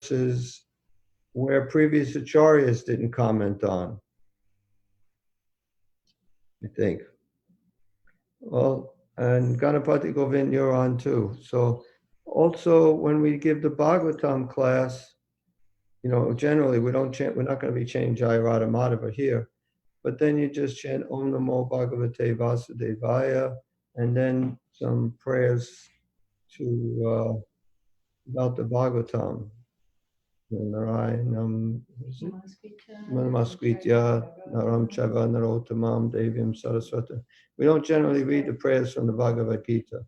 verses where previous acharyas didn't comment on, I think. Well, and Ganapati Govind, you're on too. So also when we give the Bhagavatam class, generally we don't chant, we're not going to be chanting Jaya Radha Madhava here, but then you just chant Om Namo Bhagavate Vasudevaya, and then some prayers to about the Bhagavatam. Narayanam, Namaskritya, Naram Chava, Narottamam, Devyam Saraswati. We don't generally read the prayers from the Bhagavad Gita.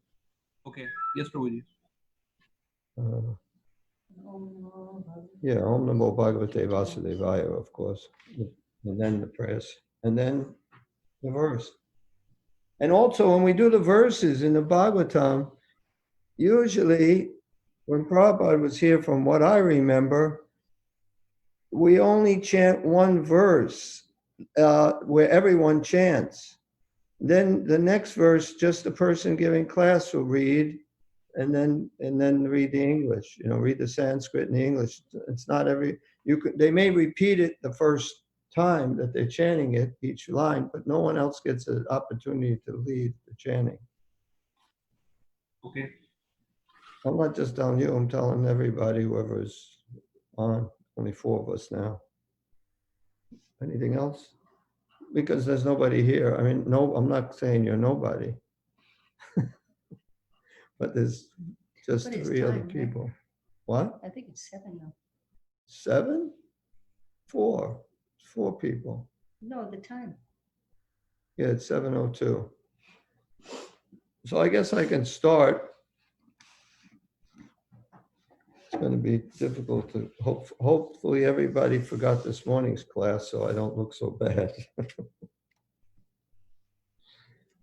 Okay. Yes, Prabhuji. Yeah, Om Namo Bhagavate Vasudevaya, of course. And then the prayers. And then the verse. And also, when we do the verses in the Bhagavatam, usually when Prabhupada was here, from what I remember, we only chant one verse where everyone chants. Then the next verse, just the person giving class will read, and then read the English. Read the Sanskrit and the English. It's not they may repeat it the first time that they're chanting it, each line, but no one else gets an opportunity to lead the chanting. Okay. I'm not just telling you, I'm telling everybody, whoever's on. Only 4 of us now. Anything else? Because there's nobody here. I mean, no, I'm not saying you're nobody. But there's just 3 other people. Right? What? I think it's 7 now. 7? 4. 4 people. No, the time. Yeah, it's 7:02. So I guess I can start. It's going to be difficult to hopefully everybody forgot this morning's class, so I don't look so bad.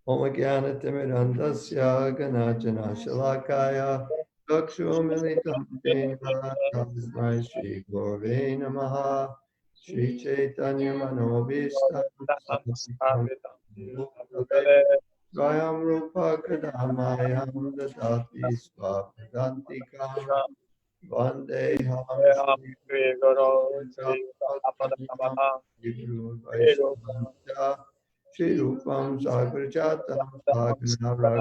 Om Jnana Timirandasya Ganajana Shalakaya Dakshu Militam Dena Tasmai Shri Gurve Namaha Shri Chaitanya Manobishtam Swayam Rupa Kadamayam Dadati Swapadantikam Vandeham Shri Guru Vaishnava Shri Rupam Sagrajatam Sagnara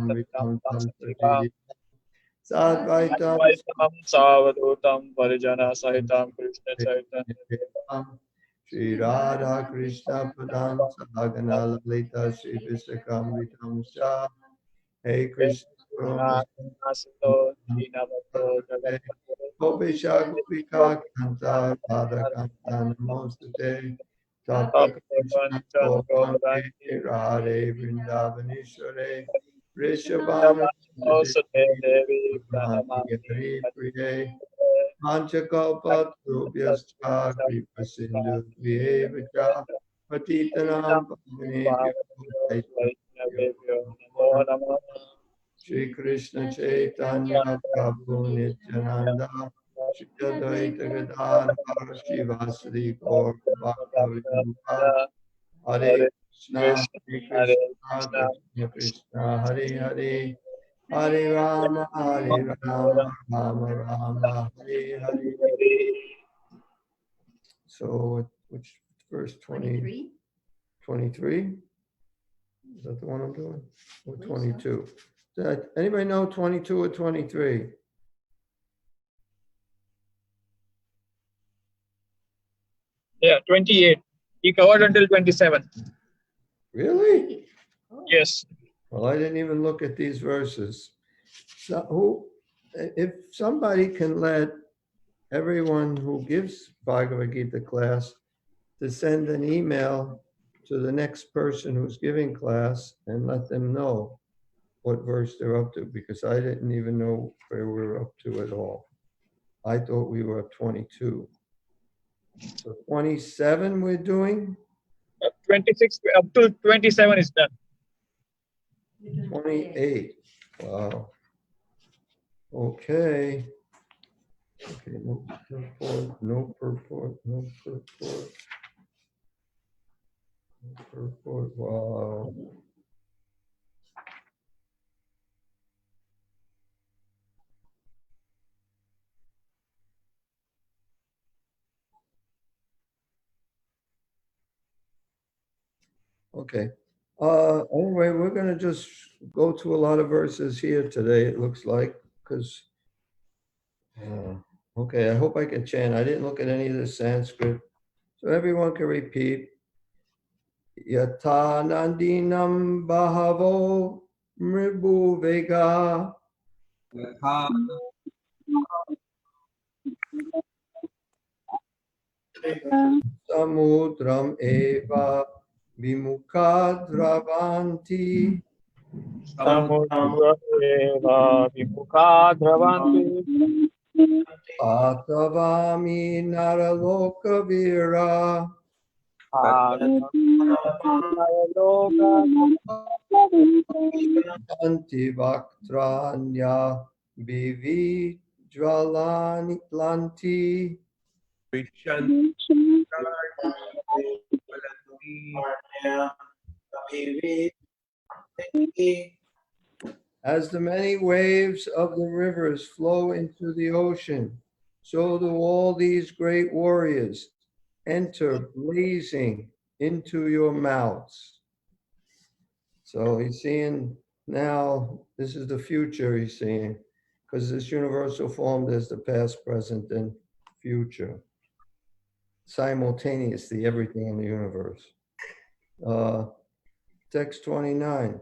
Raghutam Tantri Sadvaitam Savadutam Parijana Sahitam Krishna Chaitanya Shri Radha Krishna Padam Sagana Lalita Shri Vishakam Vitam Shah Hey Krishna Nasato Dinavato Gopesha Gopika Kanta Radha Kanta Namostate Tata Krishna Gopante Radhe Vrindavaneshware Rishabhanu Devi Hari Priye Manchakalpa Trubhyascha Kripa Sindhu Vyevacha Patitanam Pavanebhyo Shri Krishna Chaitanya Prabhu Nityananda Shri Advaita Gadadhar Shivasadi Gaur Bhakta Hare Krishna Krishna Krishna Hare Hare Hare Rama Rama Rama Hare Hare. So which verse 23? 23? Is that the one I'm doing? Or 22? Anybody know 22 or 23? Yeah, 28. He covered until 27. Really? Yes. Well, I didn't even look at these verses. So if somebody can let everyone who gives Bhagavad Gita class to send an email to the next person who's giving class and let them know what verse they're up to, because I didn't even know where we were up to at all. I thought we were up 22. So 27 we're doing? 26 up to 27 is done. 28. Wow. Okay. Okay, no purport, no purport, no purport. No purport, wow. Okay. Anyway, we're going to just go to a lot of verses here today, it looks like, because, okay, I hope I can chant. I didn't look at any of the Sanskrit. So everyone can repeat. Yata nandinam bahavo mribu vega यथा samudram eva vimukha dravanti Samudra vimukha dhravanti atavami naraloka vira anti vaktranya vivi jvalani lanti As the many waves of the rivers flow into the ocean, so do all these great warriors enter blazing into your mouths. So he's seeing now, this is the future he's seeing, because this universal form, there's the past, present, and future. Simultaneously, everything in the universe. Text 29.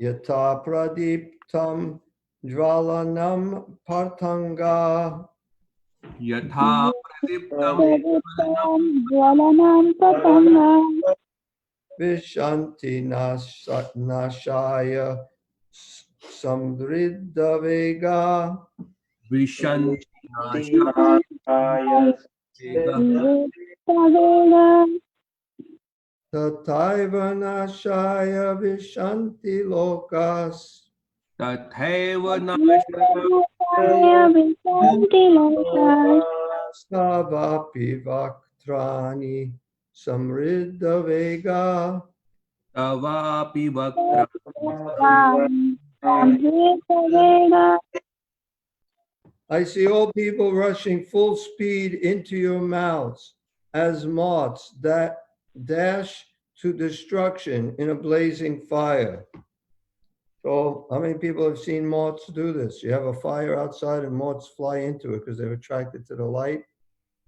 Yata pradiptam jvalanam partanga यथा प्रदीप्तं ज्वलनं पतङ्गं vishanti nashaya samdriddhavega विशन्ति तवेन tataiva nashaya vishanti lokas तथैव विशन्ति लोकाः savapi vaktrani samriddhavega. तवापि वक्त्र I see all people rushing full speed into your mouths as moths that dash to destruction in a blazing fire. So how many people have seen moths do this? You have a fire outside and moths fly into it because they're attracted to the light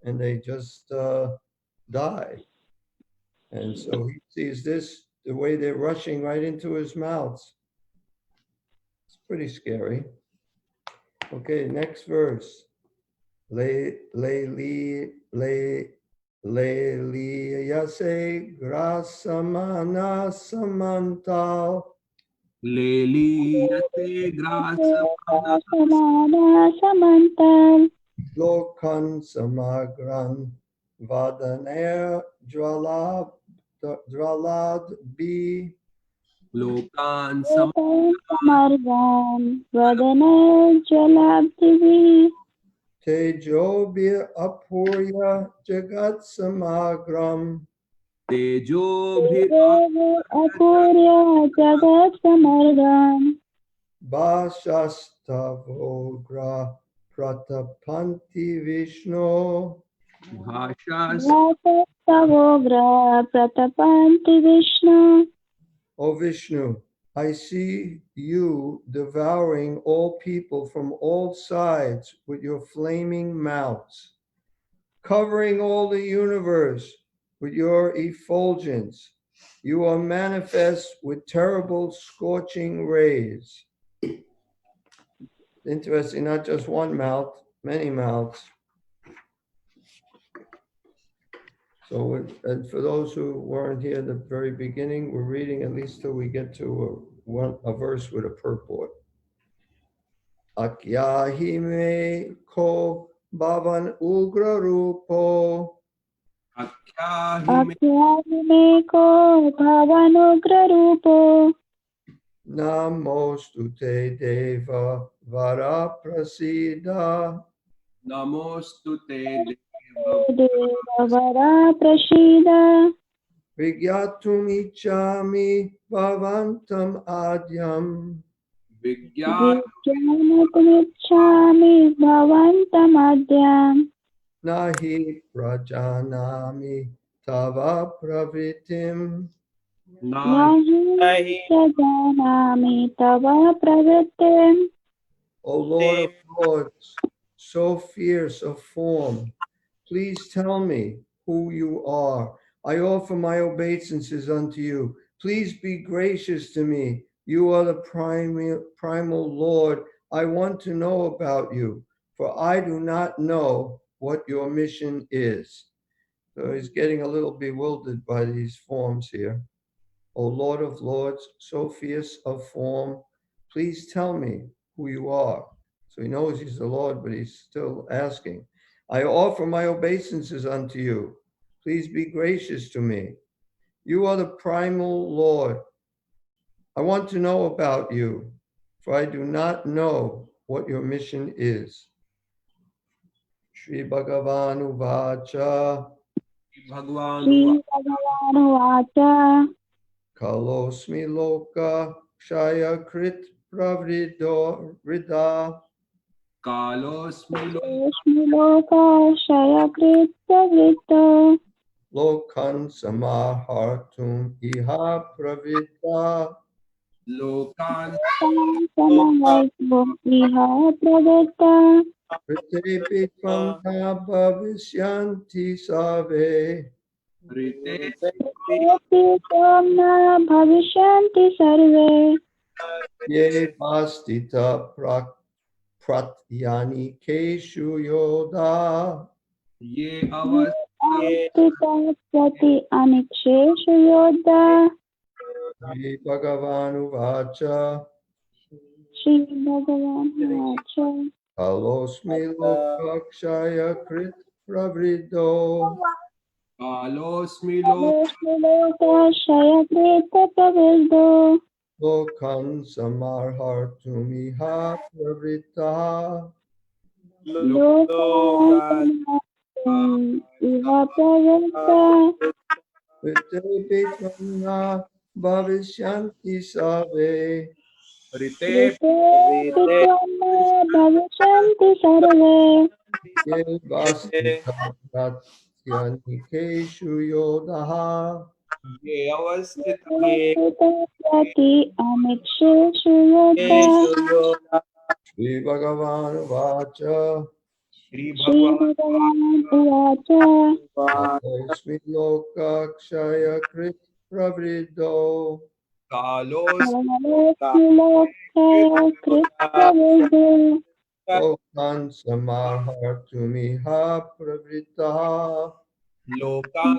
and they just die. And so he sees this, the way they're rushing right into his mouths. It's pretty scary. Okay, next verse. Yase grasamana samantal लेलीयते ग्रासमानः समानसमन्तं lokan samagran vadaner jwalad bi लोकान् समर्गान् वदनज्वलाब्धिभिः tejobir apurya jagat samagram अपूर्य जगत्समर्गान् Bhashastavogra pratapanti Vishnu. भाषास् तवोग्रा प्रतपन्ति Vishnu O Vishnu, I see you devouring all people from all sides with your flaming mouths, covering all the universe with your effulgence. You are manifest with terrible scorching rays. Interesting, not just one mouth, many mouths. So, and for those who weren't here at the very beginning, we're reading at least till we get to a verse with a purport. Akyahime ko bhavan ugra rupo अख्याहि अख्याहिमेको भवनुग्ररूपो namostute deva vara prasida नमोऽस्तु ते देववरा प्रसीद vigyatum ichami bhavantam adyam विज्ञानतुमिच्छामि भवन्तमद्याम् nahi prajanami tava pravritim. Nahi Prajanami Tava Pravritim. O Lord of Lords, so fierce of form, please tell me who you are. I offer my obeisances unto you. Please be gracious to me. You are the primal Lord. I want to know about you, for I do not know what your mission is. So he's getting a little bewildered by these forms here. O Lord of Lords, so fierce of form, please tell me who you are. So he knows he's the Lord, but he's still asking. I offer my obeisances unto you. Please be gracious to me. You are the primal Lord. I want to know about you, for I do not know what your mission is. Shri Bhagavan Uvacha Bhagwan Shri Bhagavan Vacha. Kalosmi Loka Shaya Krit Pravrido Rida Kalosmi Shri Loka Shaya Krita Lokan Samahartum Iha Pravita Lokan Samahartum Iha Pravita. Pritepi Tvam Na Bhavishyanti Save Rite Yopi Somna Bhavishanti Sarve. Ye Pastita Pratyani Keshu Yoda Ye Avas Astita Prati Aniksheshu Yoddha. Shri Bhagavan Uvacha Shri Bhagavan Vacha. Kalosmi Lokakshaya Krit Pravrido Kalosmi Shri Loka Shaya Krita Pravildo. Lokan Samarhartum Iha Pravita Loka Iha Pravita. Pritepi Tvam Na Bhavishyanti Save Rite Pitama Bhavishanti Sarve. Ye Vastita Pratyani Keshu Yodaha Ye Avastita Prati Aniksheshu Yoddha. Shri Bhagavan Vacha Shri Shri Bhagwan Bhagavan Uvacha. Kalosmi Lokakshaya Krit Pravrido Kalos Lokaya Krishna Vidya. Lokan Samarhartum Iha Pravita Lokan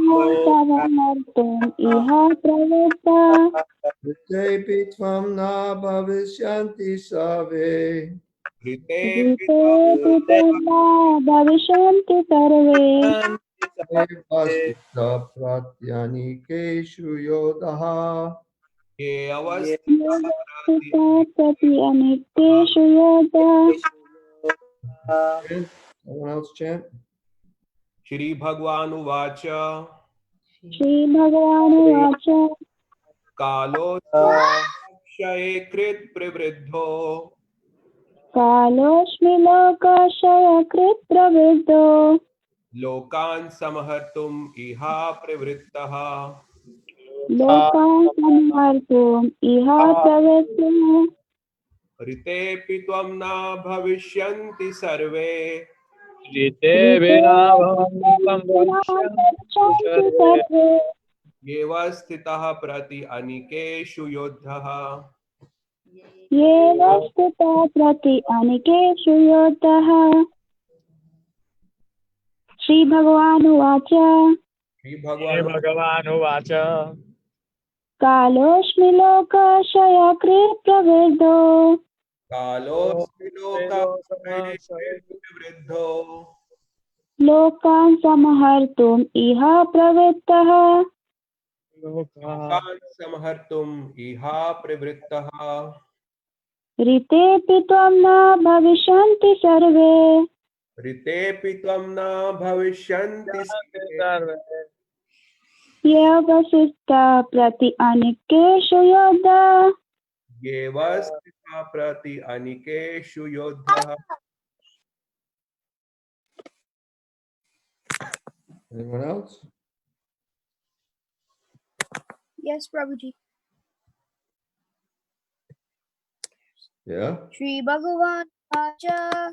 Lokasamartum Iha Pravita. Pritepi Tvam Na Bhavishyanti Save Rite Rite Pitama Bhavishanti Sarve. Vastita Pratyani Keshu Yodaha Ye Avastita Sita Prati Anikeshu Yoddha. Chant. Someone else chant? Shri Bhagwan Uvacha Shri Bhagavan Vacha. Kalos Kshaye Krit Privriddho Kaloshmi Lokashaya Krit Praviddo. Lokan Samahartum Iha Privrittaha Lokan Samartum Iha Praviddo. Rite Pitvam Na Bhavishyanti Sarve Rite Vina Bhavantam Shanti Bhavishyam Sarve. Yevastitaha Prati Anikeshu Yodhaha Ye Vastita Prati Anikeshu Yoddha. Shri Bhagavan Vacha. Shri Shri Bhagwan Bhagavan Uvacha Kaloshmi Lokashaya Krit Praviddo. Kalos Loka Privriddho Lokan Samahartum Iha Pravittah. Lokan Samahartum Iha Privrittaha Rite Pitvam Na Bhavishanti Sarve. Rite Pitvam Na Bhavishyanti Sarve Ye Vasista Prati Anikeshu Yoddha. Yevastitaha Prati Anikeshu Yodhaha. Anyone else? Yes, Prabhuji. Yeah? Shri Bhagavan Vacha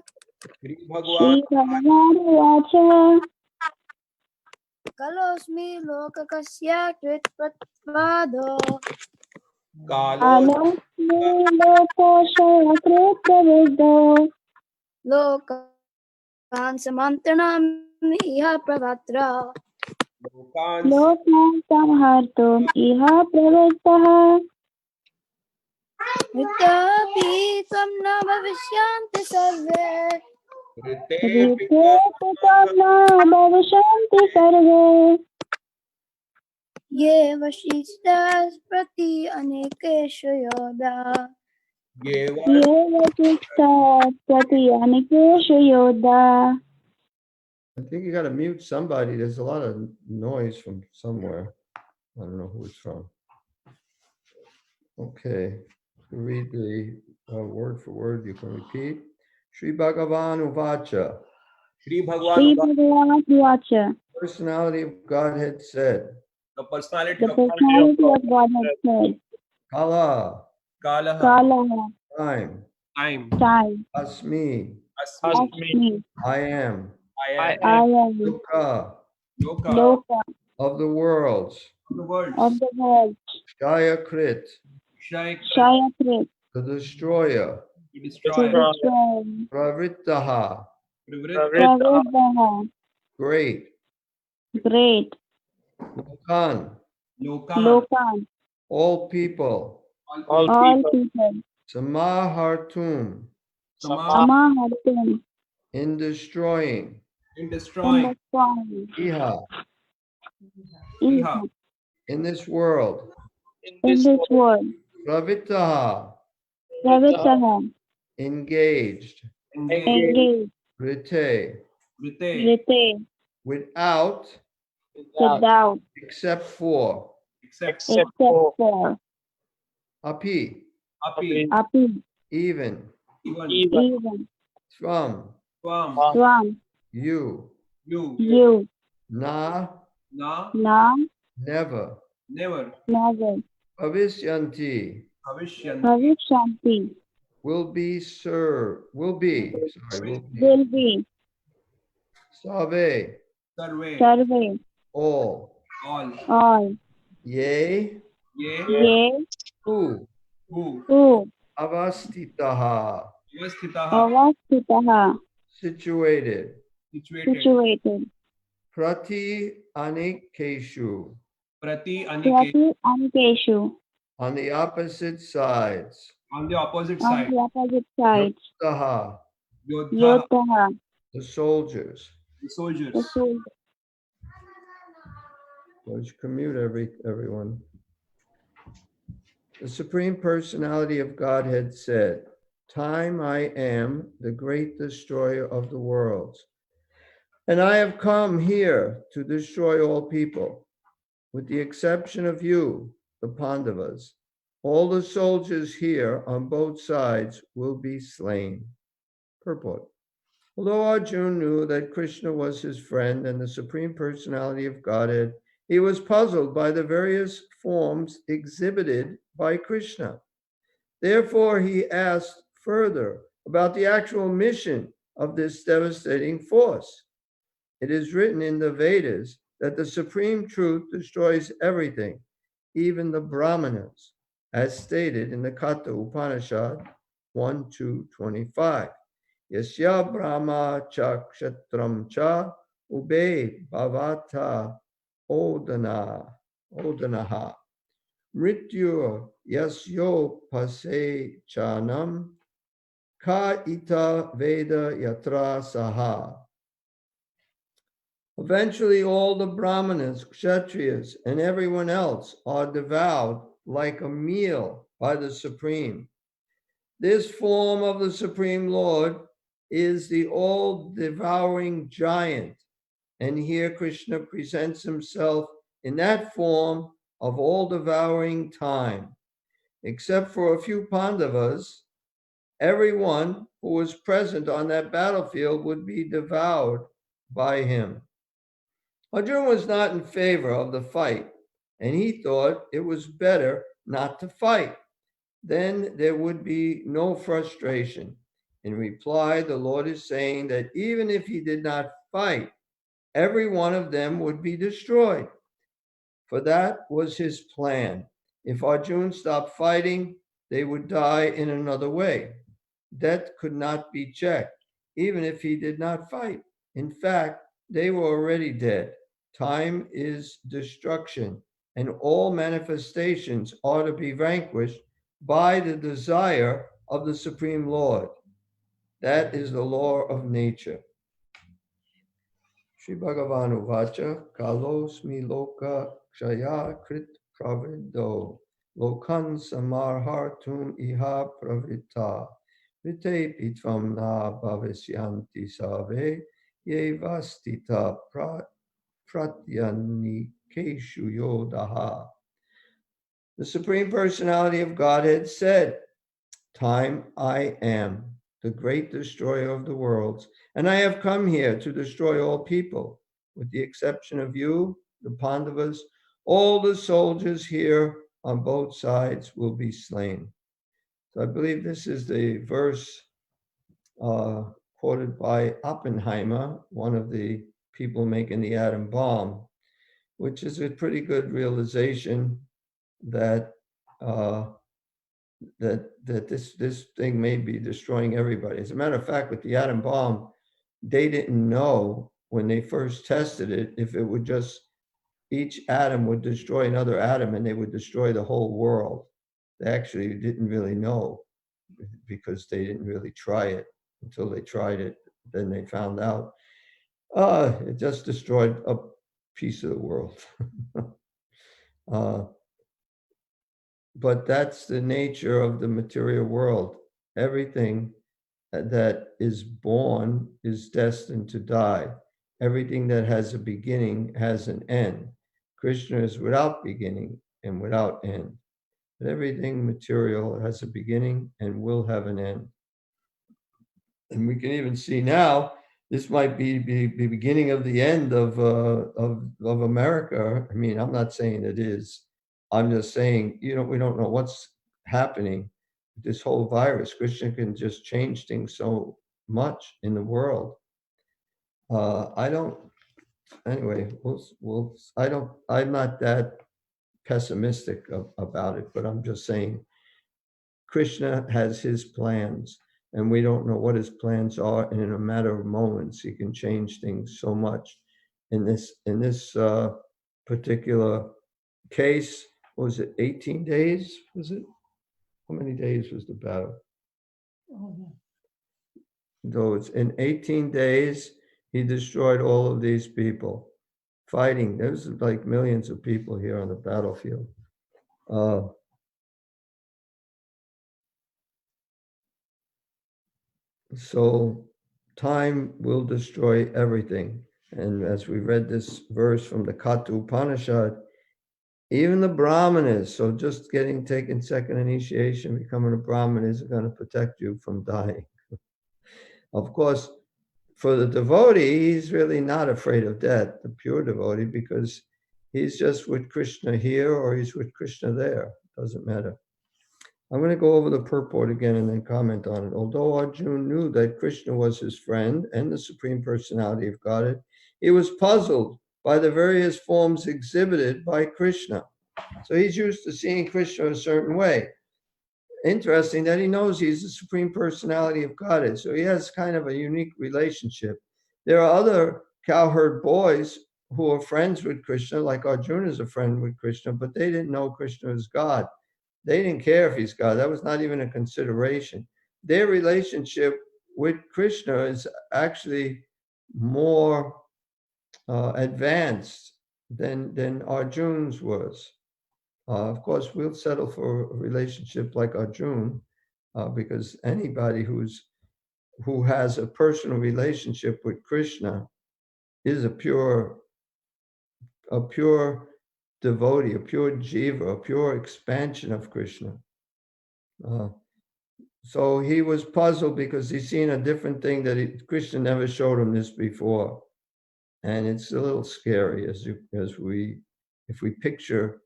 Shri Shri Bhagwan Bhagavan Vacha Kalosmi Lokakasya Kritpatvado Kalos Alosmi Lokashaya Krityavido Lokan Samantanam Iha Pravatra Lokan Lokan Samhartum Iha Pravrittah Nityapi Tvam Na Bhavishyanti Sarve Rite Rite Pitam Na Bhavishanti Sarve Ye Vashistas Prati Anekeshu Yoda Yeva Ye Vasishtha Prati Anikeshu Yoda. I think you got to mute somebody. There's a lot of noise from somewhere. I don't know who it's from. Okay, read the word for word. You can repeat. Shri Bhagavan Uvacha, Shri Shri Bhagwan Bhagavan Vacha, personality of Godhead said, the personality the of personality of Godhead said, Kala, Kalaha, Kala, time, time, time, Asmi, Asmi, Asmi, I am, I am, I am, Dukkha, Loka, Loka, of the worlds, of the worlds, of the world, Jaya Krit, Shai, Shayatrit, the destroyer, to to destroy, destroy, Pravrittaha, Pravrit, Pravriddha, great, great, Lokan, Lokan, Lokan, all people, all all people, Samahartum, Sama, Samahartum, in destroying, in in destroying, the storm, Iha, Iha, in this world, in this world, Pravrittaha, Pravrittaha, engaged, engage, engaged, Rite, Rite, Rite, without, without, except for, except except for, Api, Api, Api, even, even, even, from, Swam, Swam, you, you, na, Na, Na, never, never, Never, Bhavishyanti, Bhavishyan, Bhavishanti, will be, will be, will be, Save, Sarve, Survey, all, all, Ye, Ye, Ye, who, Who, Who, Avastitaha, Avasthitaha, Avastitaha, situated, situated, situated, Prati Anikeshu, Prati Anike, Prati Anikeshu, on the opposite sides, on the opposite on side, the opposite sides, Yodaha, Yodha, Yodaha, the soldiers. the soldiers. the soldier, Let's commute everyone. The Supreme Personality of Godhead said, time I am the great destroyer of the worlds, and I have come here to destroy all people, with the exception of you, the Pandavas. All the soldiers here on both sides will be slain. Purport. Although Arjuna knew that Krishna was his friend and the Supreme Personality of Godhead, he was puzzled by the various forms exhibited by Krishna. Therefore, he asked further about the actual mission of this devastating force. It is written in the Vedas that the supreme truth destroys everything, even the Brahmanas, as stated in the Katha Upanishad 1:225. Yasya Brahma cha kshatram cha ube bhavata odanaha. Mrityu yasyo pase chanam ka ita veda yatra saha. Eventually, all the Brahmanas, Kshatriyas, and everyone else are devoured like a meal by the Supreme. This form of the Supreme Lord is the all-devouring giant. And here Krishna presents himself in that form of all-devouring time. Except for a few Pandavas, everyone who was present on that battlefield would be devoured by him. Arjuna was not in favor of the fight and he thought it was better not to fight. Then there would be no frustration. In reply, the Lord is saying that even if he did not fight, every one of them would be destroyed. For that was his plan. If Arjuna stopped fighting, they would die in another way. Death could not be checked, even if he did not fight. In fact, they were already dead. Time is destruction, and all manifestations are to be vanquished by the desire of the Supreme Lord. That is the law of nature. Shri Bhagavan Uvacha Kalosmi Loka Kshaya Krit Pravido Lokan Samarhartum Iha Pravita Vite Pitvam Na Bhavisyanti Save Ye Vastita Pratyanikeshu Yodaha. The Supreme Personality of Godhead said, Time I am, the great destroyer of the worlds, and I have come here to destroy all people, with the exception of you, the Pandavas. All the soldiers here on both sides will be slain. So I believe this is the verse quoted by Oppenheimer, one of the people making the atom bomb, which is a pretty good realization that this thing may be destroying everybody. As a matter of fact, with the atom bomb, they didn't know when they first tested it if it would just, each atom would destroy another atom and they would destroy the whole world. They actually didn't really know because they didn't really try it until they tried it. Then they found out, it just destroyed a piece of the world. But that's the nature of the material world. Everything that is born is destined to die. Everything that has a beginning has an end. Krishna is without beginning and without end. But everything material has a beginning and will have an end. And we can even see now, this might be the beginning of the end of America. I mean, I'm not saying it is. I'm just saying, we don't know what's happening with this whole virus. Krishna can just change things so much in the world. I'm not that pessimistic about it, but I'm just saying Krishna has his plans and we don't know what his plans are. And in a matter of moments, he can change things so much. In this particular case, was it 18 days? Was it? How many days was the battle? Oh, yeah. So it's in 18 days, he destroyed all of these people fighting. There's like millions of people here on the battlefield. So time will destroy everything. And as we read this verse from the Katha Upanishad, even the Brahmanas, so just taking second initiation, becoming a Brahman isn't going to protect you from dying. Of course, for the devotee, he's really not afraid of death, the pure devotee, because he's just with Krishna here or he's with Krishna there. Doesn't matter. I'm going to go over the purport again and then comment on it. Although Arjuna knew that Krishna was his friend and the Supreme Personality of Godhead, he was puzzled by the various forms exhibited by Krishna. So he's used to seeing Krishna a certain way. Interesting that he knows he's the Supreme Personality of Godhead. So he has kind of a unique relationship. There are other cowherd boys who are friends with Krishna, like Arjuna is a friend with Krishna, but they didn't know Krishna is God. They didn't care if he's God. That was not even a consideration. Their relationship with Krishna is actually more advanced than Arjuna's was. Of course, we'll settle for a relationship like Arjuna, because anybody who has a personal relationship with Krishna is a pure devotee, a pure jiva, a pure expansion of Krishna. So he was puzzled because he's seen a different thing that Krishna never showed him this before. And it's a little scary if we picture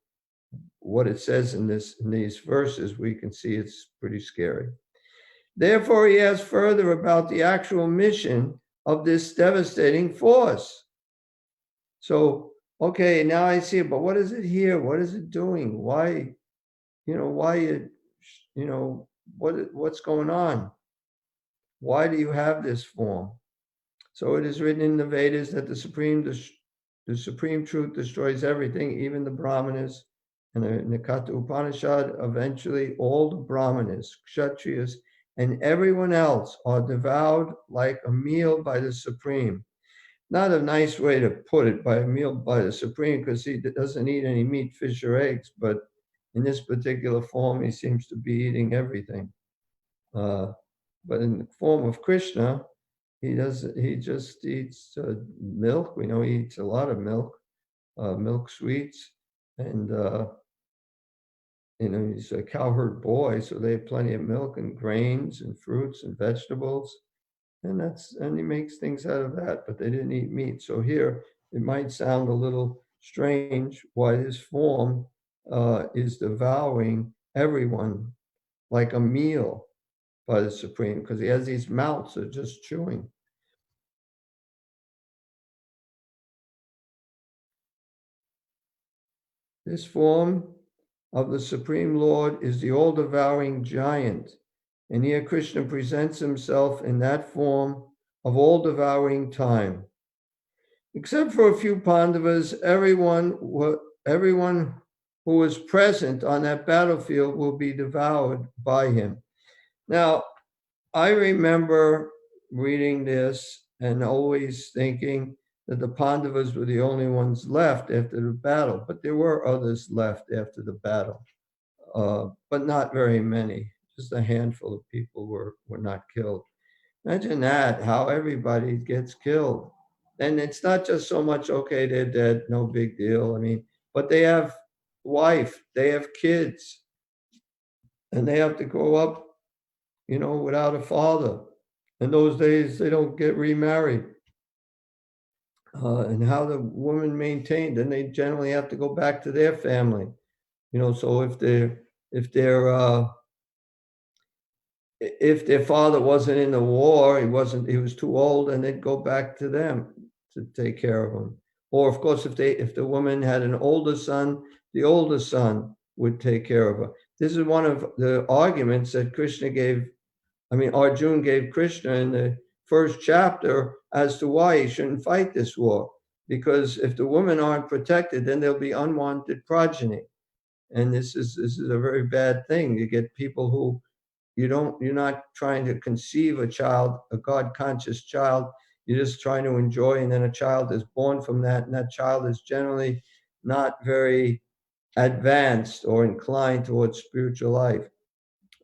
what it says in these verses, we can see it's pretty scary. Therefore, he asks further about the actual mission of this devastating force. So, okay, now I see it, but what is it here? What is it doing? Why, what's going on? Why do you have this form? So it is written in the Vedas that the supreme truth destroys everything, even the Brahmanas. And in the Katha Upanishad, eventually all the Brahmanas, Kshatriyas, and everyone else are devoured like a meal by the Supreme. Not a nice way to put it, by a meal by the Supreme, because he doesn't eat any meat, fish, or eggs, but in this particular form, he seems to be eating everything. But in the form of Krishna, he just eats milk. We know he eats a lot of milk, milk sweets, and he's a cowherd boy, so they have plenty of milk and grains and fruits and vegetables, and he makes things out of that. But they didn't eat meat. So here it might sound a little strange why this form is devouring everyone like a meal by the Supreme, because he has these mouths that are just chewing. This form of the Supreme Lord is the all-devouring giant. And here Krishna presents himself in that form of all-devouring time. Except for a few Pandavas, everyone who was present on that battlefield will be devoured by him. Now, I remember reading this and always thinking that the Pandavas were the only ones left after the battle, but there were others left after the battle, but not very many. Just a handful of people were not killed. Imagine that, how everybody gets killed. And it's not just so much, okay, they're dead, no big deal. I mean, but they have wife, they have kids, and they have to grow up, without a father. In those days, they don't get remarried. And how the woman maintained, and they generally have to go back to their family. So if their father wasn't in the war, he was too old, and they'd go back to them to take care of him. Or of course, if the woman had an older son, the older son would take care of her. This is one of the arguments that Arjuna gave Krishna in the first chapter as to why he shouldn't fight this war. Because if the women aren't protected, then there'll be unwanted progeny. And this is a very bad thing. You get people who you're not trying to conceive a child, a God-conscious child. You're just trying to enjoy, and then a child is born from that, and that child is generally not very advanced or inclined towards spiritual life.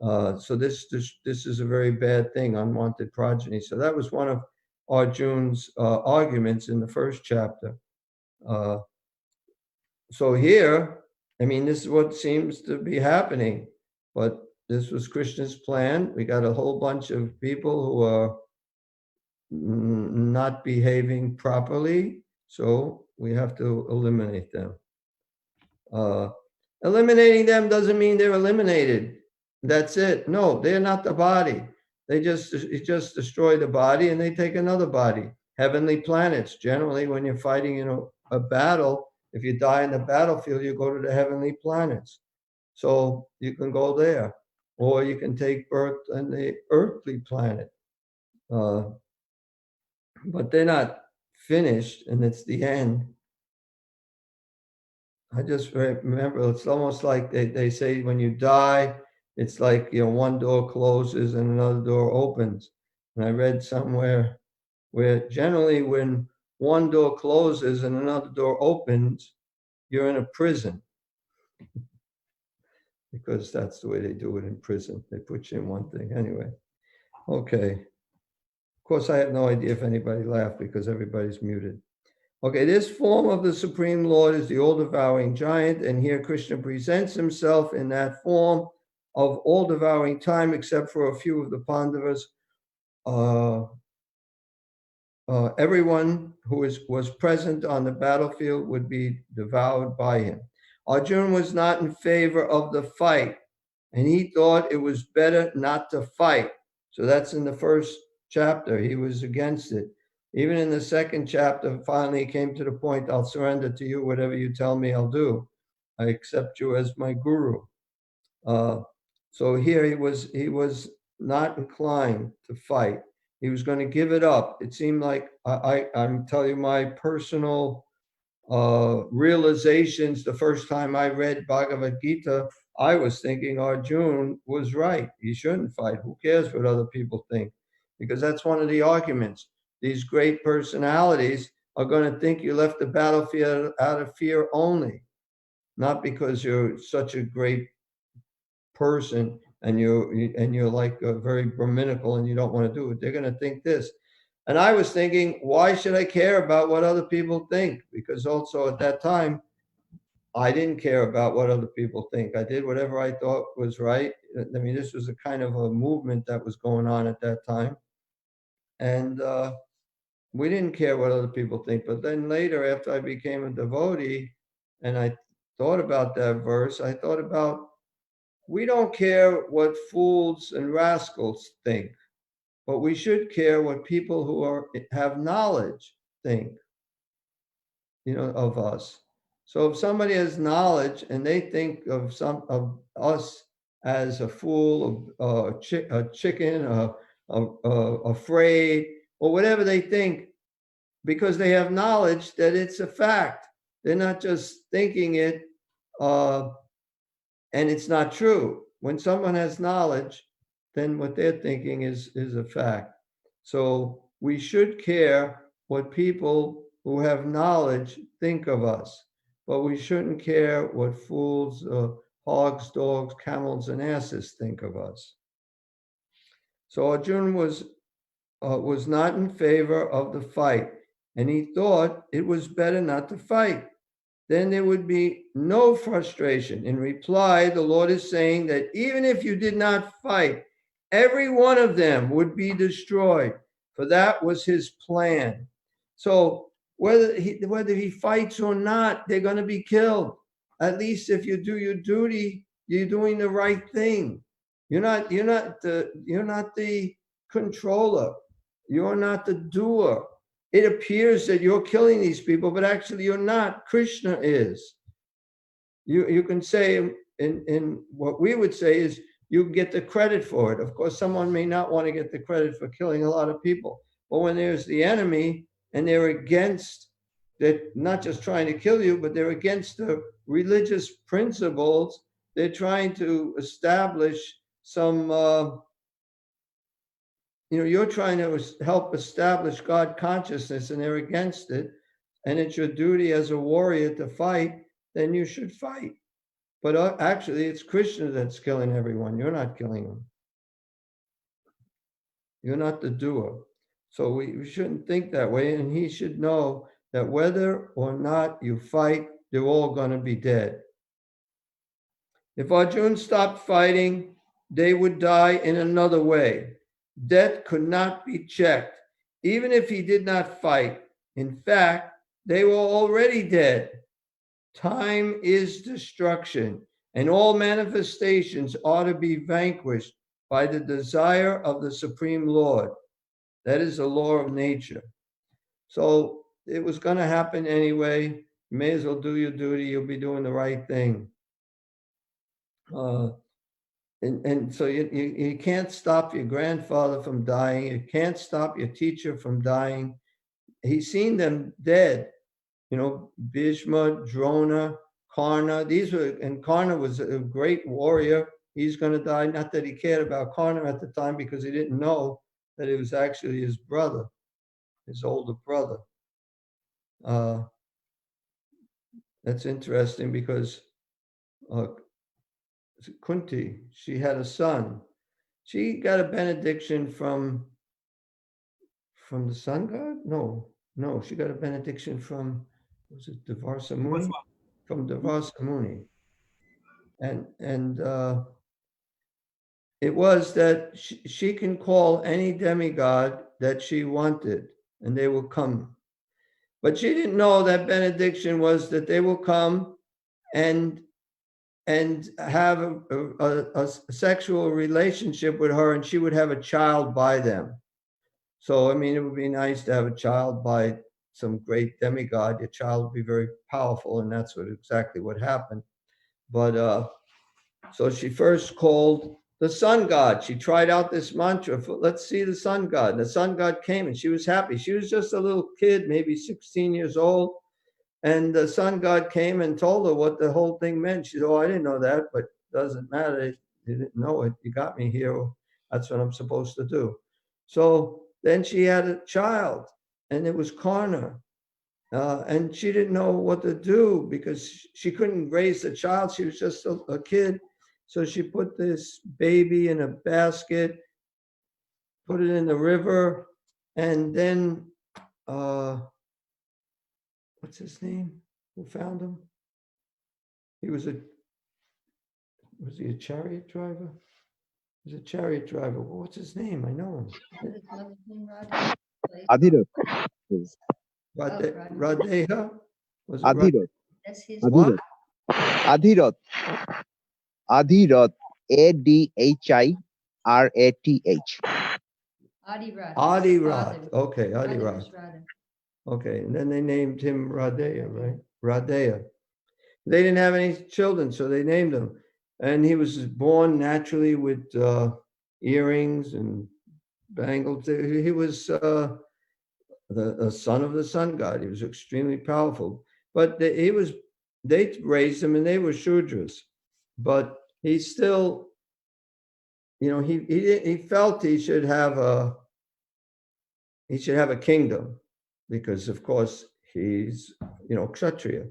So this is a very bad thing, unwanted progeny. So that was one of Arjuna's arguments in the first chapter. So here, this is what seems to be happening, but this was Krishna's plan. We got a whole bunch of people who are not behaving properly, so we have to eliminate them. Eliminating them doesn't mean they're eliminated. That's it. No, they're not the body. They just destroy the body and they take another body. Heavenly planets. Generally, when you're fighting a battle, if you die in the battlefield, you go to the heavenly planets. So you can go there, or you can take birth on the earthly planet. But they're not finished, and it's the end. I just remember, it's almost like they say when you die, it's like, one door closes and another door opens. And I read somewhere where generally when one door closes and another door opens, you're in a prison. Because that's the way they do it in prison. They put you in one thing. Anyway, okay. Of course, I have no idea if anybody laughed because everybody's muted. Okay, this form of the Supreme Lord is the all-devouring giant, and here Krishna presents himself in that form of all-devouring time, except for a few of the Pandavas. Everyone who was present on the battlefield would be devoured by him. Arjuna was not in favor of the fight, and he thought it was better not to fight. So that's in the first chapter. He was against it. Even in the second chapter, finally he came to the point, I'll surrender to you. Whatever you tell me, I'll do. I accept you as my guru. So here he was not inclined to fight. He was going to give it up. It seemed like I'm telling you my personal realizations. The first time I read Bhagavad Gita, I was thinking Arjuna was right. He shouldn't fight. Who cares what other people think? Because that's one of the arguments. These great personalities are going to think you left the battlefield out of fear only, not because you're such a great person and you're like very Brahminical and you don't want to do it. They're going to think this. And I was thinking, why should I care about what other people think? Because also at that time, I didn't care about what other people think. I did whatever I thought was right. I mean, this was a kind of a movement that was going on at that time. And we didn't care what other people think. But then later, after I became a devotee and I thought about that verse, I thought about, we don't care what fools and rascals think, but we should care what people who have knowledge think, of us. So if somebody has knowledge and they think of us as a fool, a chicken, afraid, or whatever they think, because they have knowledge that it's a fact. They're not just thinking it, and it's not true. When someone has knowledge, then what they're thinking is a fact. So we should care what people who have knowledge think of us, but we shouldn't care what fools, hogs, dogs, camels, and asses think of us. So Arjuna was not in favor of the fight, and he thought it was better not to fight. Then there would be no frustration. In reply, the Lord is saying that even if you did not fight, every one of them would be destroyed, for that was his plan. So whether he fights or not, they're going to be killed. At least if you do your duty, you're doing the right thing. You're not the controller. You're not the doer. It appears that you're killing these people, but actually you're not. Krishna is. You can say in what we would say is you get the credit for it. Of course, someone may not want to get the credit for killing a lot of people, but when there's the enemy and they're against that, not just trying to kill you, but they're against the religious principles, they're trying to establish some you're trying to help establish God consciousness and they're against it, and it's your duty as a warrior to fight, then you should fight. But actually, it's Krishna that's killing everyone. You're not killing them. You're not the doer. So we shouldn't think that way, and he should know that whether or not you fight, they're all going to be dead. If Arjuna stopped fighting, they would die in another way. Death could not be checked, even if he did not fight. In fact, they were already dead. Time is destruction, and all manifestations are to be vanquished by the desire of the Supreme Lord. That is the law of nature. So it was going to happen anyway. You may as well do your duty. You'll be doing the right thing. And so you can't stop your grandfather from dying. You can't stop your teacher from dying. He's seen them dead. Bhishma, Drona, Karna. And Karna was a great warrior. He's going to die. Not that he cared about Karna at the time, because he didn't know that it was actually his brother, his older brother. That's interesting because Kunti, she had a son. She got a benediction from the sun god? No, she got a benediction from, was it Devarsa Muni? From Devarsa Muni. And it was that she can call any demigod that she wanted, and they will come. But she didn't know that benediction was that they will come and have a sexual relationship with her, and she would have a child by them. So, I mean, it would be nice to have a child by some great demigod. Your child would be very powerful, and that's exactly what happened. But so she first called the sun god. She tried out this mantra for, let's see the sun god. The sun god came, and she was happy. She was just a little kid, maybe 16 years old. And the sun god came and told her what the whole thing meant. She said, oh, I didn't know that, but it doesn't matter. You didn't know it. You got me here. That's what I'm supposed to do. So then she had a child, and it was Karna. And she didn't know what to do because she couldn't raise the child. She was just a kid. So she put this baby in a basket, put it in the river, and then what's his name? Who found him? Was he a chariot driver? He was a chariot driver. What's his name? I know him. His mother's name Radha. Adhirath. Radeha? Was it Adhirath. That's his. What? Adhirath. Adhirath. Adhirath. Adirath. Adirath. Okay, Radha Adirath. was Radha. Okay, and then they named him Radeya, right? Radeya. They didn't have any children, so they named him. And he was born naturally with earrings and bangles. He was the son of the sun god. He was extremely powerful. But they raised him, and they were Shudras. But he still, he felt he should have a kingdom, because of course he's Kshatriya.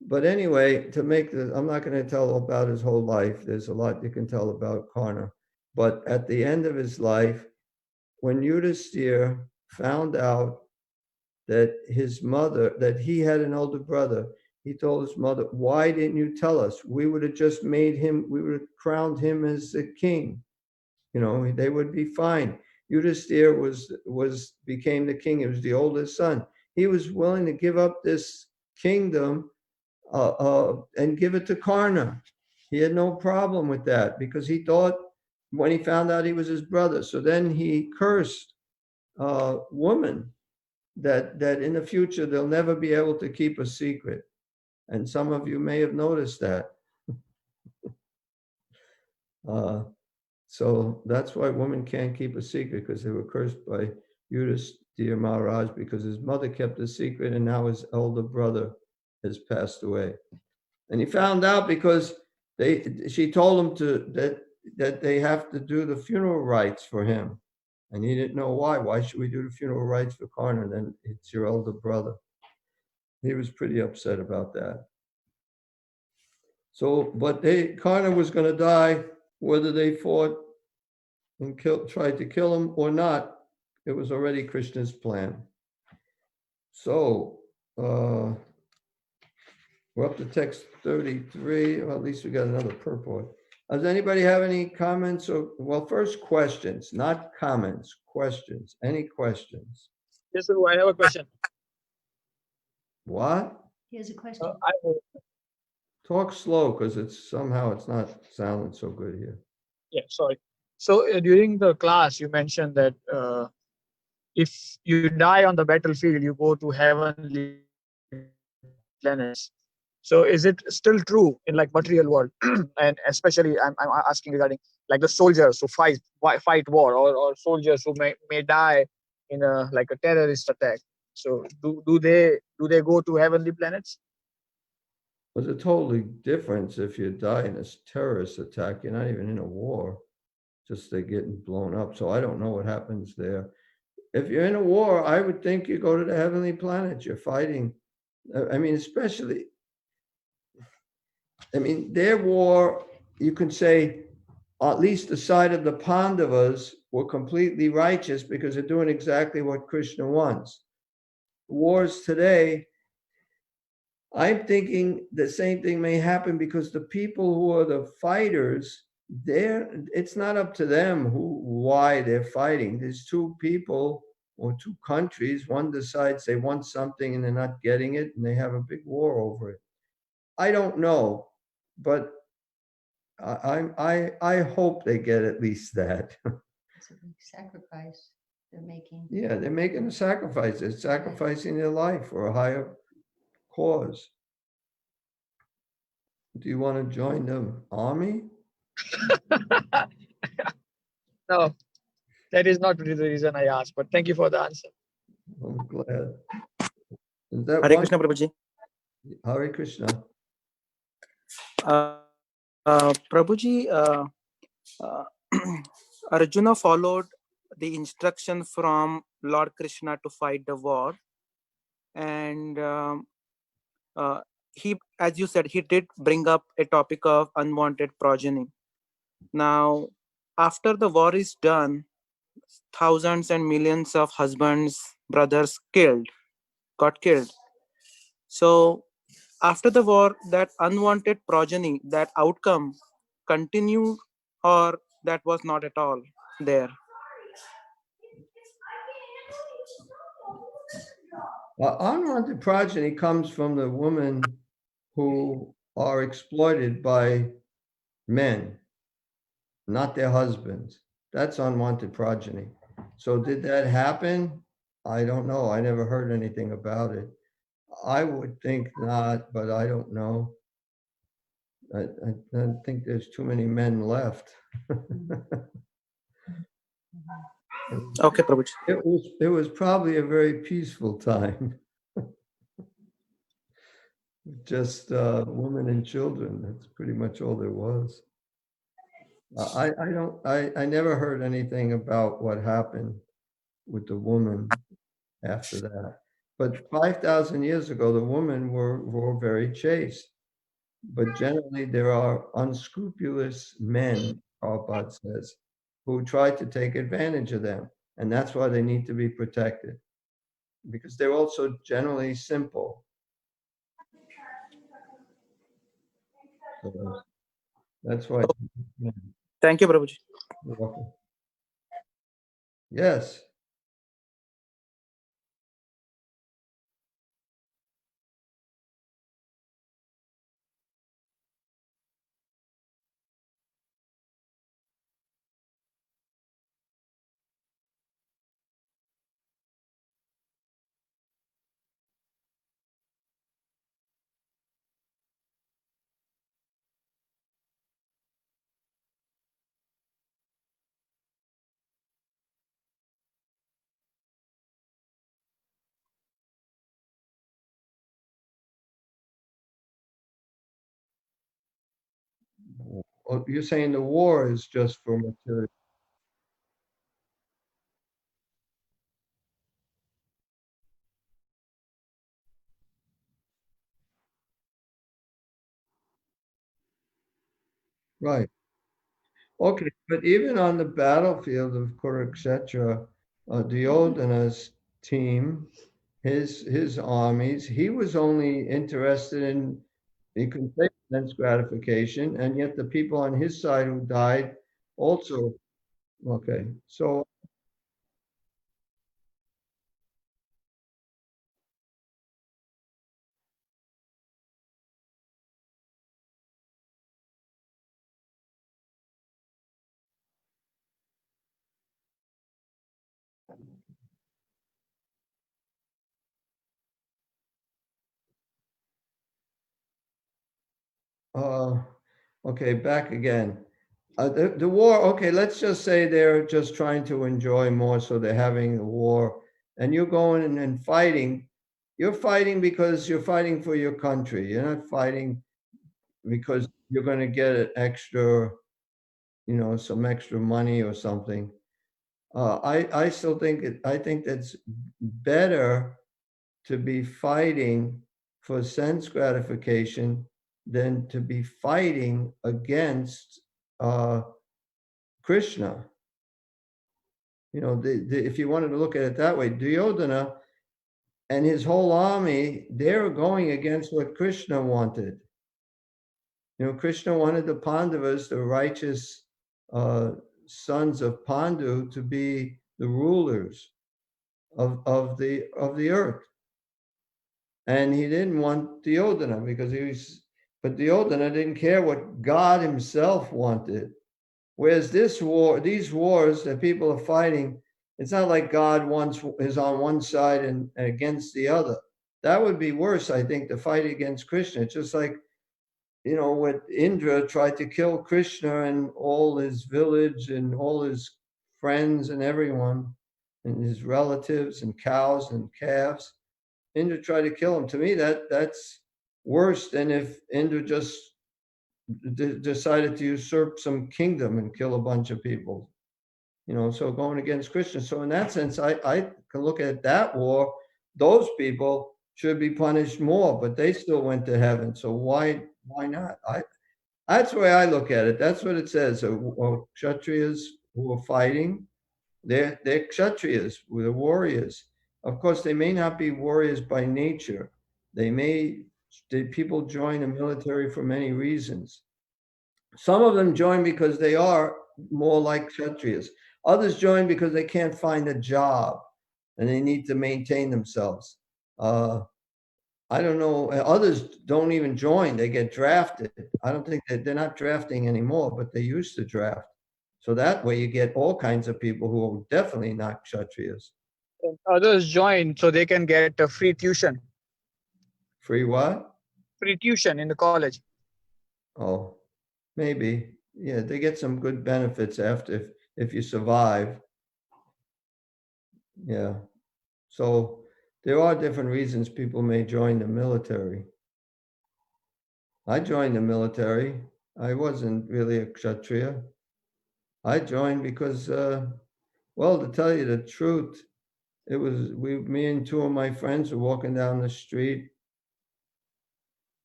But anyway, I'm not going to tell about his whole life. There's a lot you can tell about Karna. But at the end of his life, when Yudhisthira found out that that he had an older brother, he told his mother, why didn't you tell us? We would have just we would have crowned him as the king. They would be fine. Yudhisthira became the king. He was the oldest son. He was willing to give up this kingdom and give it to Karna. He had no problem with that, because he thought, when he found out he was his brother, so then he cursed women that in the future they'll never be able to keep a secret. And some of you may have noticed that. So that's why women can't keep a secret, because they were cursed by Yudhisthira Maharaj, because his mother kept a secret, and now his elder brother has passed away. And he found out because she told him that they have to do the funeral rites for him. And he didn't know why. Why should we do the funeral rites for Karna? Then it's your elder brother. He was pretty upset about that. So, but Karna was going to die, whether they fought and tried to kill him or not. It was already Krishna's plan. So, we're up to text 33, or at least we got another purport. Does anybody have any comments? First questions, not comments, questions. Any questions? Yes, Prabhu, I have a question. What? Here's a question. Talk slow, because it's not sounding so good here. Yeah, sorry. So during the class, you mentioned that if you die on the battlefield, you go to heavenly planets. So is it still true in material world? And especially I'm asking regarding the soldiers who fight war, or soldiers who may die in a terrorist attack. So do they go to heavenly planets? There's a totally difference if you die in a terrorist attack. You're not even in a war, just they're getting blown up. So I don't know what happens there. If you're in a war, I would think you go to the heavenly planets. You're fighting. I mean, their war, you can say, at least the side of the Pandavas were completely righteous, because they're doing exactly what Krishna wants. Wars today, I'm thinking the same thing may happen, because the people who are the fighters, it's not up to them why they're fighting. There's two people or two countries. One decides they want something and they're not getting it, and they have a big war over it. I don't know, but I hope they get at least that. It's a big sacrifice they're making. Yeah, they're making a sacrifice. They're sacrificing their life for a higher cause. Do you want to join the army? No, that is not really the reason I asked, but thank you for the answer. I'm glad. Is that Hare one? Krishna, Prabhuji. Hare Krishna. Prabhuji, uh, Arjuna followed the instruction from Lord Krishna to fight the war, and he, as you said, he did bring up a topic of unwanted progeny. Now, after the war is done, thousands and millions of husbands, brothers got killed. So after the war, that unwanted progeny, that outcome continued, or that was not at all there? Unwanted progeny comes from the women who are exploited by men, not their husbands. That's unwanted progeny. So did that happen? I don't know. I never heard anything about it. I would think not, but I don't know. I don't think there's too many men left. Okay, Prabhuji. It was probably a very peaceful time. Just women and children. That's pretty much all there was. I never heard anything about what happened with the woman after that. But 5,000 years ago, the women were very chaste. But generally, there are unscrupulous men, Prabhupada says, who try to take advantage of them. And that's why they need to be protected, because they're also generally simple. So that's why. Thank you, Prabhuji. You're welcome. Yes. Oh, you're saying the war is just for material. Right. Okay, but even on the battlefield of Kurukshetra, Duryodhana's team, his armies, he was only interested in, he could take sense gratification, and yet the people on his side who died also. Okay, so uh, okay, back again. The war, okay, let's just say they're just trying to enjoy more, so they're having a war, and you're going and fighting. You're fighting because you're fighting for your country. You're not fighting because you're going to get an extra, some extra money or something. I still think I think that's better to be fighting for sense gratification than to be fighting against Krishna. If you wanted to look at it that way, Duryodhana and his whole army, they're going against what Krishna wanted. Krishna wanted the Pandavas, the righteous sons of Pandu, to be the rulers of the earth. And he didn't want Duryodhana because But Duryodhana didn't care what God himself wanted. Whereas these wars that people are fighting, it's not like God is on one side and against the other. That would be worse, I think, to fight against Krishna. It's just like, when Indra tried to kill Krishna and all his village and all his friends and everyone and his relatives and cows and calves. Indra tried to kill him. To me, that's worse than if Indra just decided to usurp some kingdom and kill a bunch of people. So going against Krishna. So in that sense, I can look at that war. Those people should be punished more, but they still went to heaven. So why not? That's the way I look at it. That's what it says. So, Kshatriyas who are fighting, they're Kshatriyas, they're warriors. Of course, they may not be warriors by nature. People join the military for many reasons. Some of them join because they are more like Kshatriyas. Others join because they can't find a job and they need to maintain themselves. I don't know. Others don't even join. They get drafted. I don't think they're not drafting anymore, but they used to draft. So that way you get all kinds of people who are definitely not Kshatriyas. And others join so they can get a free tuition. Free what? Free tuition in the college. Oh, maybe. Yeah, they get some good benefits after if you survive. Yeah. So there are different reasons people may join the military. I joined the military. I wasn't really a Kshatriya. I joined because, to tell you the truth, it was me and two of my friends were walking down the street,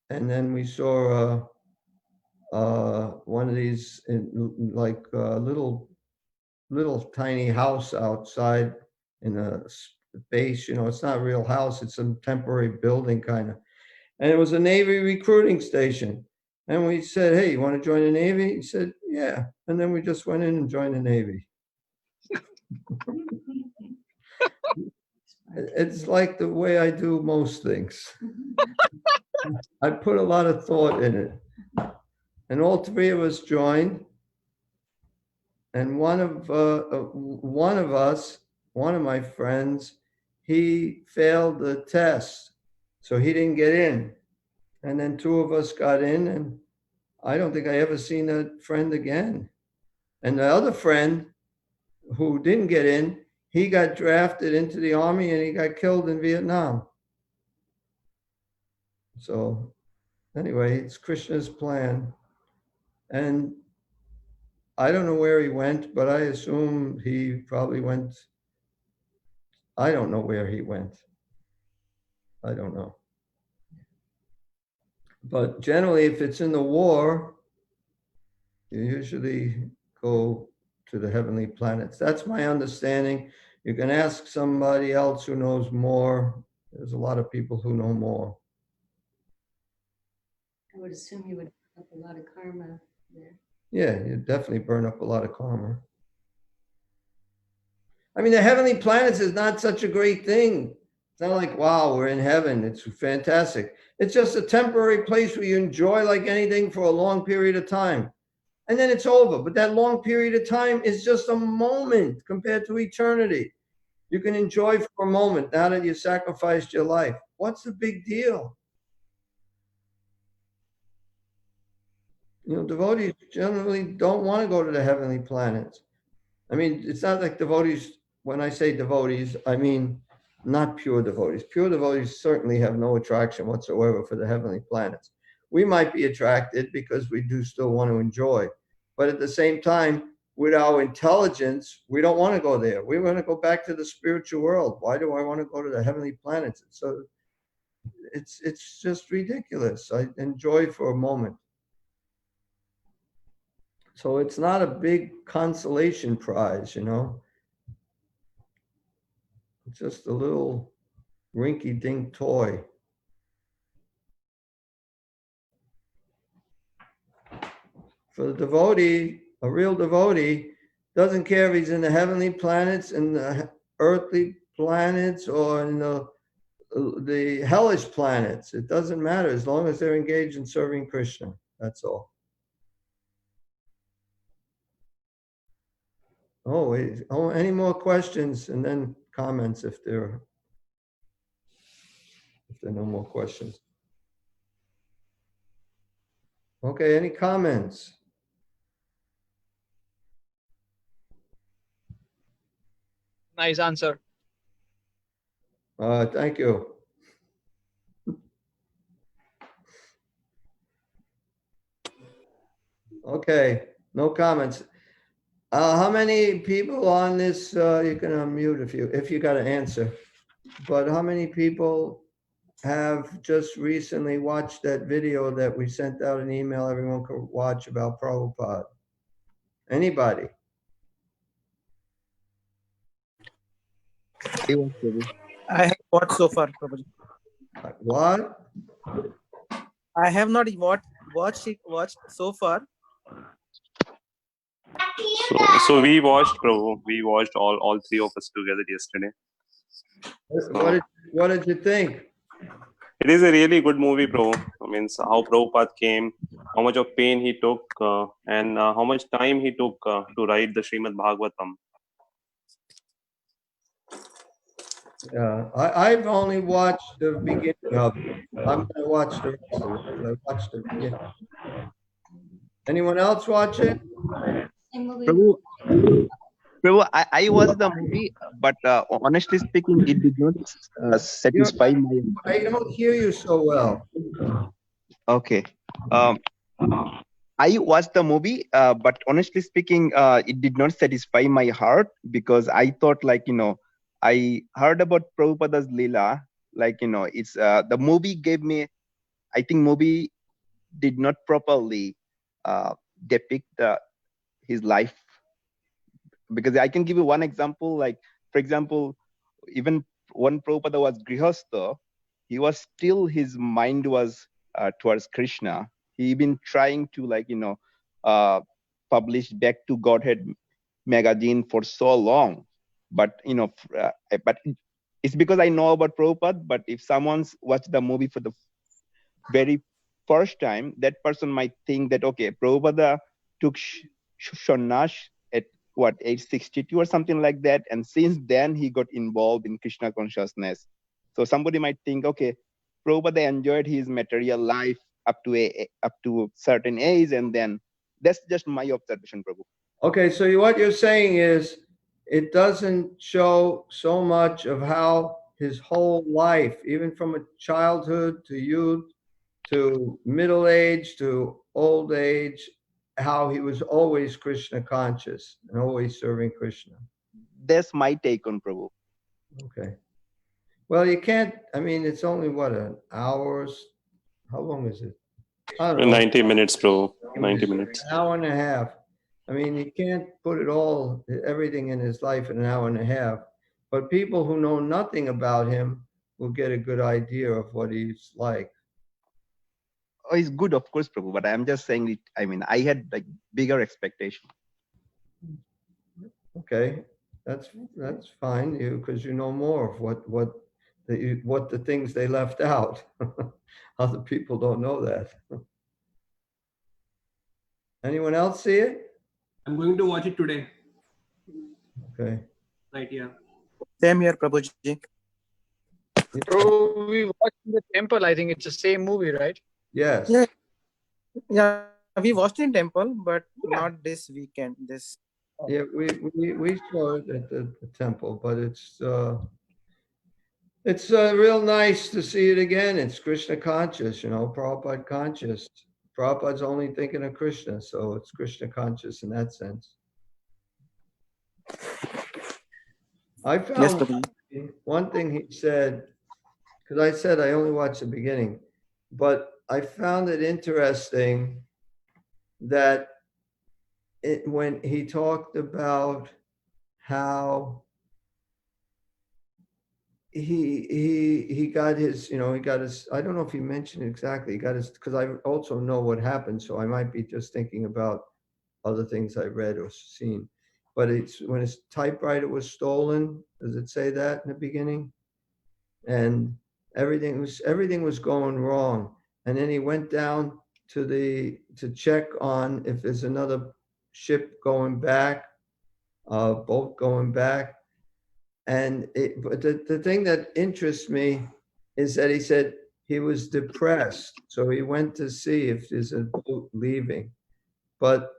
and then we saw one of these little tiny house outside in a base. It's not a real house; it's some temporary building kind of. And it was a Navy recruiting station. And we said, "Hey, you want to join the Navy?" He said, "Yeah." And then we just went in and joined the Navy. It's like the way I do most things. I put a lot of thought in it. And all three of us joined. And one of my friends, he failed the test. So he didn't get in. And then two of us got in, and I don't think I ever seen that friend again. And the other friend who didn't get in, he got drafted into the army and he got killed in Vietnam. So anyway, it's Krishna's plan. And I don't know where he went, but I assume he probably went. I don't know where he went. I don't know. But generally, if it's in the war, you usually go to the heavenly planets. That's my understanding. You can ask somebody else who knows more. There's a lot of people who know more. I would assume you would have a lot of karma there. Yeah, you definitely burn up a lot of karma. I mean, the heavenly planets is not such a great thing. It's not like, wow, we're in heaven. It's fantastic. It's just a temporary place where you enjoy like anything for a long period of time. And then it's over. But that long period of time is just a moment compared to eternity. You can enjoy for a moment now that you sacrificed your life. What's the big deal? Devotees generally don't want to go to the heavenly planets. I mean, it's not like devotees, when I say devotees, I mean not pure devotees. Pure devotees certainly have no attraction whatsoever for the heavenly planets. We might be attracted because we do still want to enjoy. But at the same time, with our intelligence, we don't want to go there. We want to go back to the spiritual world. Why do I want to go to the heavenly planets? So it's just ridiculous. I enjoy for a moment. So it's not a big consolation prize, It's just a little rinky-dink toy. For the devotee, a real devotee, doesn't care if he's in the heavenly planets, in the earthly planets, or in the the hellish planets. It doesn't matter as long as they're engaged in serving Krishna. That's all. Oh, wait. Oh, any more questions and then comments if there are no more questions. Okay, any comments? Nice answer. Thank you. Okay, no comments. How many people on this, you can unmute if you got an answer, but how many people have just recently watched that video that we sent out an email everyone could watch about Prabhupada? Anybody? I was Prabhu. I have watched so far, Prabhuji. What? I have not watched so far. So we watched, Prabhu. We watched all three of us together yesterday. What did you think? It is a really good movie, Prabhu. I mean, so how Prabhupada came, how much of pain he took, and how much time he took to write the Srimad Bhagavatam. Yeah, I've only watched the beginning of it. I'm gonna watch the rest of it. I watched the beginning. Anyone else watch it? Same movie. Prabhu, I watched the movie, but honestly speaking, it did not satisfy my. I don't hear you so well. Okay. I watched the movie, but honestly speaking, it did not satisfy my heart because I thought, like, I heard about Prabhupada's Leela, like, it's the movie gave me, I think movie did not properly depict his life. Because I can give you one example, like, for example, even when Prabhupada was Grihastha, he was still, his mind was towards Krishna. He been trying to, like, publish Back to Godhead magazine for so long. But, but it's because I know about Prabhupada, but if someone's watched the movie for the very first time, that person might think that, okay, Prabhupada took sannyas at what, age 62 or something like that, and since then he got involved in Krishna consciousness. So somebody might think, okay, Prabhupada enjoyed his material life up to a certain age, and then that's just my observation, Prabhu. Okay, so what you're saying is it doesn't show so much of how his whole life, even from a childhood to youth to middle age to old age, how he was always Krishna conscious and always serving Krishna. That's my take on Prabhu. Okay. Well, you can't, I mean, it's only what, an hour's, how long is it? I don't know. 90 minutes, Prabhu. 90 minutes. An hour and a half. I mean, you can't put it all, everything in his life in an hour and a half. But people who know nothing about him will get a good idea of what he's like. Oh, it's good, of course, Prabhu, but I'm just saying it. I mean, I had like bigger expectation. Okay, that's fine, because you know more of what the things they left out. Other people don't know that. Anyone else see it? I'm going to watch it today. Okay. Right, yeah. Same here, Prabhuji. So we watched in the temple. I think it's the same movie, right? Yes. Yeah, we watched in temple, but not this weekend. Yeah, we saw it at the temple, but it's real nice to see it again. It's Krishna conscious, Prabhupada conscious. Prabhupada's only thinking of Krishna, so it's Krishna conscious in that sense. I found one thing he said, because I said I only watched the beginning, but I found it interesting that when he talked about how he got his, I don't know if he mentioned it exactly, he got his, because I also know what happened, so I might be just thinking about other things I read or seen. But it's when his typewriter was stolen, does it say that in the beginning? And everything was going wrong. And then he went down to check on if there's another ship going back, boat going back. And but the thing that interests me is that he said he was depressed. So he went to see if there's a boat leaving. But,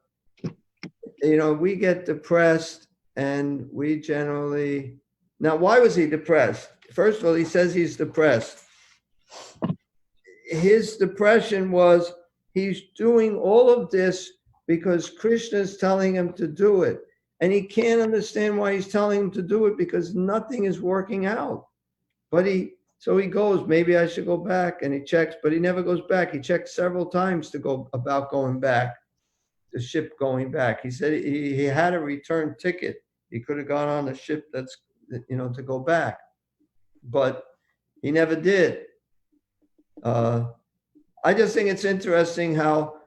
we get depressed and we generally, now why was he depressed? First of all, he says he's depressed. His depression was he's doing all of this because Krishna's telling him to do it. And he can't understand why he's telling him to do it because nothing is working out. But so he goes, maybe I should go back, and he checks, but he never goes back. He checked several times about going back, the ship going back. He said he had a return ticket. He could have gone on the ship that's, to go back, but he never did. I just think it's interesting how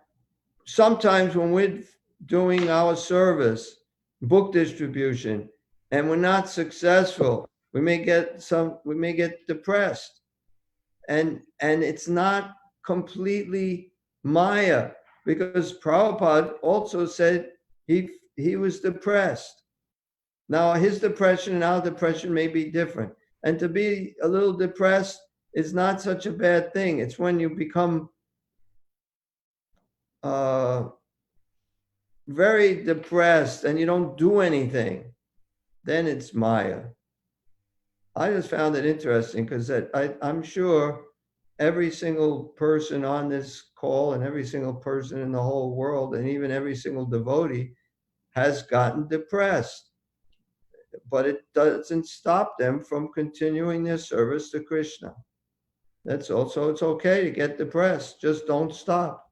sometimes when we're doing our service, book distribution, and we're not successful, we may get depressed. And it's not completely Maya, because Prabhupada also said he was depressed. Now his depression and our depression may be different. And to be a little depressed is not such a bad thing. It's when you become very depressed and you don't do anything, then it's Maya. I just found it interesting because I'm sure every single person on this call and every single person in the whole world and even every single devotee has gotten depressed. But it doesn't stop them from continuing their service to Krishna. That's also, it's okay to get depressed. Just don't stop.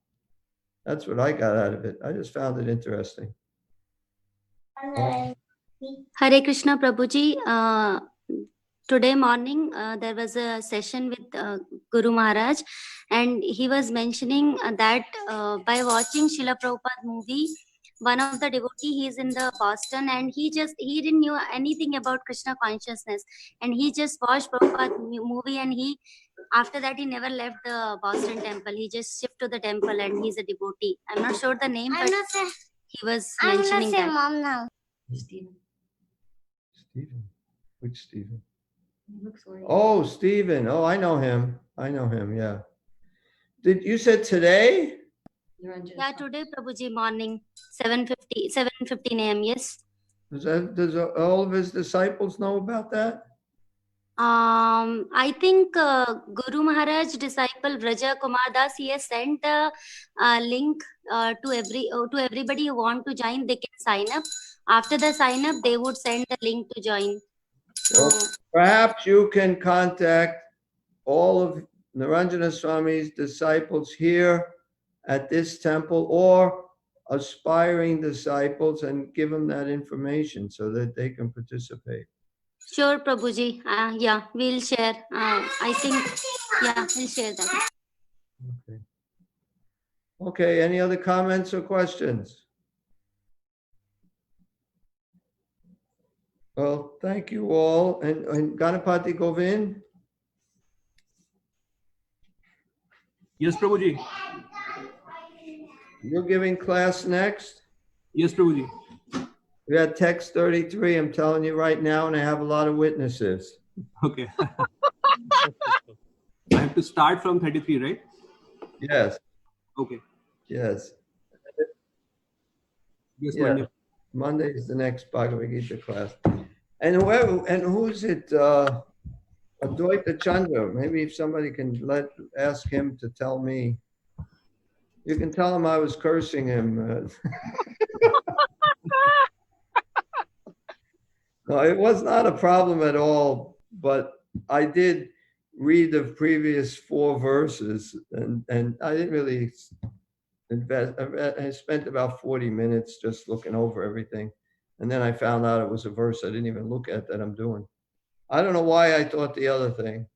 That's what I got out of it. I just found it interesting. Hare Krishna, Prabhuji. Today morning, there was a session with Guru Maharaj, and he was mentioning that by watching Srila Prabhupada movie, one of the devotee, he is in the Boston, and he didn't know anything about Krishna consciousness, and he just watched Prabhupada movie, and after that he never left the Boston temple. He just shifted to the temple, and he's a devotee. I'm not sure the name, but he was mentioning that. Mom now. Stephen. Stephen, which Stephen? He looks like. Oh, Stephen. Oh, I know him. Yeah. Did you said today? Yeah, today, Prabhuji, morning, 7:15 a.m. Yes. Does all of his disciples know about that? I think Guru Maharaj disciple Vraja Kumar Das, he has sent a link to everybody who want to join. They can sign up. After the sign up, they would send the link to join. So Well, perhaps you can contact all of Niranjana Swami's disciples here at this temple or aspiring disciples and give them that information so that they can participate. sure, Prabhuji. Yeah, we'll share. I think, yeah, we'll share that. Okay. Okay, any other comments or questions? Well, thank you all. And Ganapati Govind? Yes, Prabhuji. You're giving class next? Yes, Prabhuji. We had text 33, I'm telling you right now, and I have a lot of witnesses. Okay. I have to start from 33, right? Yes, Okay. yes. Yes, Yeah. Monday. Monday is the next Bhagavad Gita class. And who's it? Advaita Chandra. Maybe if somebody can ask him to tell me. You can tell him I was cursing him. No, it was not a problem at all, but I did read the previous 4 verses and I didn't really invest. I spent about 40 minutes just looking over everything. And then I found out it was a verse I didn't even look at that I'm doing. I don't know why I thought the other thing.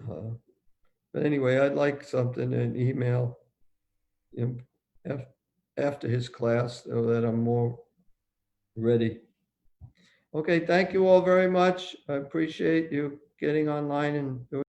But anyway, I'd like something, an email after his class so that I'm more ready. Okay, thank you all very much. I appreciate you getting online and doing